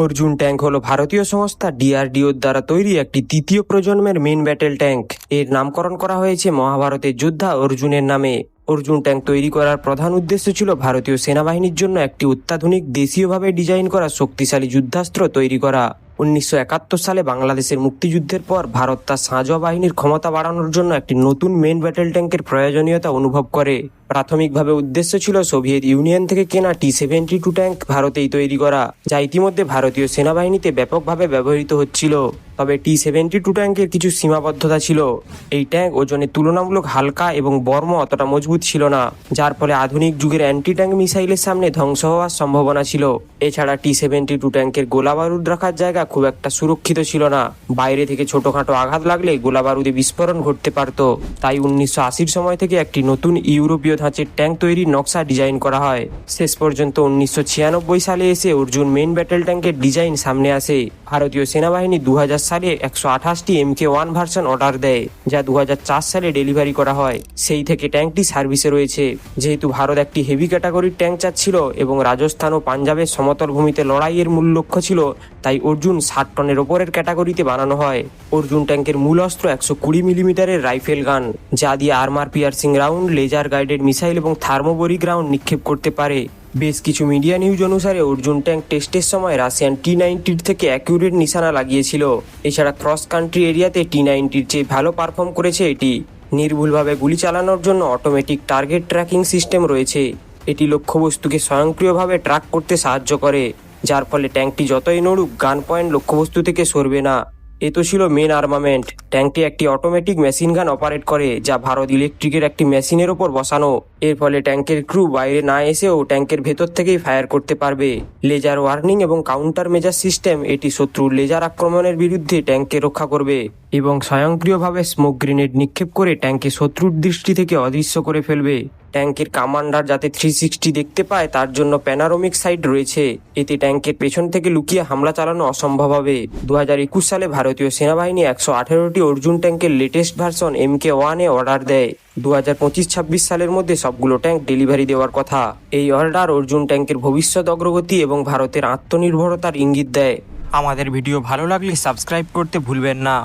Arjun tank হলো ভারতীয় সংস্থা ডিআরডিওর দ্বারা তৈরি একটি তৃতীয় প্রজন্মের মেন ব্যাটেল ট্যাঙ্ক। এর নামকরণ করা হয়েছে মহাভারতের যোদ্ধা অর্জুনের নামে। অর্জুন ট্যাঙ্ক তৈরি করার প্রধান উদ্দেশ্য ছিল ভারতীয় সেনাবাহিনীর জন্য একটি অত্যাধুনিক দেশীয়ভাবে ডিজাইন করা শক্তিশালী যুদ্ধাস্ত্র তৈরি করা। 1971 সালে বাংলাদেশের মুক্তিযুদ্ধের পর ভারত তার সাঁজোয়া বাহিনীর ক্ষমতা বাড়ানোর জন্য একটি নতুন মেন ব্যাটেল ট্যাঙ্কের প্রয়োজনীয়তা অনুভব করে। প্রাথমিকভাবে উদ্দেশ্য ছিল সোভিয়েত ইউনিয়ন থেকে কেনা T-72 ট্যাঙ্ক ভারতেই তৈরি করা, যা ইতিমধ্যে ভারতীয় সেনাবাহিনীতে ব্যাপকভাবে ব্যবহৃত হচ্ছিল। তবে T-72 ট্যাঙ্কের কিছু সীমাবদ্ধতা ছিল। এই ট্যাঙ্ক ওজনে তুলনামূলক হালকা এবং বর্ম অতটা মজবুত ছিল না, যার ফলে আধুনিক যুগের অ্যান্টি ট্যাঙ্ক মিসাইলের সামনে ধ্বংস হওয়ার সম্ভাবনা ছিল। এছাড়া T-72 ট্যাঙ্কের গোলা বারুদ রাখার জায়গা খুব একটা সুরক্ষিত ছিল না। বাইরে থেকে ছোটখাটো আঘাত লাগলে গোলা বারুদে বিস্ফোরণ ঘটতে পারত। তাই 1980-র সময় থেকে একটি নতুন ইউরোপীয় ধাঁচের ট্যাঙ্ক তৈরির নকশা ডিজাইন করা হয়। শেষ পর্যন্ত 1996 সালে এসে অর্জুন মেন ব্যাটেল ট্যাঙ্কের ডিজাইন সামনে আসে। ভারতীয় সেনাবাহিনী 2000 সালে 128টি MK1 ভার্সন অর্ডার দেয়, যা 2004 সালে ডেলিভারি করা হয়। সেই থেকে ট্যাঙ্কটি সার্ভিসে রয়েছে। যেহেতু ভারত একটি হেভি ক্যাটাগরির ট্যাঙ্ক চাচ্ছিল এবং রাজস্থান ও পাঞ্জাবের সমতল ভূমিতে লড়াইয়ের মূল লক্ষ্য ছিল, তাই অর্জুন 60 টনের ওপরের ক্যাটাগরিতে বানানো হয়। অর্জুন ট্যাঙ্কের মূল অস্ত্র 120 মিলিমিটারের রাইফেল গান, যা দিয়ে armour piercing round, laser guided missile এবং থার্মোবরিক রাউন্ড নিক্ষেপ করতে পারে। বেশ কিছু মিডিয়া নিউজ অনুসারে অর্জুন ট্যাঙ্ক টেস্টের সময় রাশিয়ান T-90 থেকে অ্যাকিউরেট নিশানা লাগিয়েছিল। এছাড়া ক্রস কান্ট্রি এরিয়াতে T-90 চেয়ে ভালো পারফর্ম করেছে এটি। নির্ভুলভাবে গুলি চালানোর জন্য অটোমেটিক টার্গেট ট্র্যাকিং সিস্টেম রয়েছে। এটি লক্ষ্যবস্তুকে স্বয়ংক্রিয়ভাবে ট্র্যাক করতে সাহায্য করে, যার ফলে ট্যাঙ্কটি যতই নড়ুক গান পয়েন্ট লক্ষ্যবস্তু থেকে সরবে না। এ তো ছিল মেন আর্মামেন্ট। ট্যাঙ্কটি একটি অটোমেটিক মেশিন গান অপারেট করে, যা ভারত ইলেকট্রিকের একটি মেশিনের ওপর বসানো। এর ফলে ট্যাঙ্কের ক্রু বাইরে না এসেও ট্যাঙ্কের ভেতর থেকেই ফায়ার করতে পারবে। লেজার ওয়ার্নিং এবং কাউন্টার মেজার সিস্টেম, এটি শত্রুর লেজার আক্রমণের বিরুদ্ধে ট্যাঙ্ককে রক্ষা করবে এবং স্বয়ংক্রিয়ভাবে স্মোক গ্রেনেড নিক্ষেপ করে ট্যাঙ্কে শত্রুর দৃষ্টি থেকে অদৃশ্য করে ফেলবে। ট্যাঙ্কের কামান্ডার যাতে 360 দেখতে পায় তার জন্য প্যানারোমিক সাইট রয়েছে। এতে ট্যাঙ্কের পেছন থেকে লুকিয়ে হামলা চালানো অসম্ভব হবে। 2021 সালে ভারতীয় সেনাবাহিনী 118টি অর্জুন ট্যাঙ্কের লেটেস্ট ভার্সন MK1 অর্ডার দেয়। 2025-26 সালের মধ্যে সবগুলো ট্যাঙ্ক ডেলিভারি দেওয়ার কথা। এই অর্ডার অর্জুন ট্যাঙ্কের ভবিষ্যৎ অগ্রগতি এবং ভারতের আত্মনির্ভরতার ইঙ্গিত দেয়। আমাদের ভিডিও ভালো লাগলে সাবস্ক্রাইব করতে ভুলবেন না।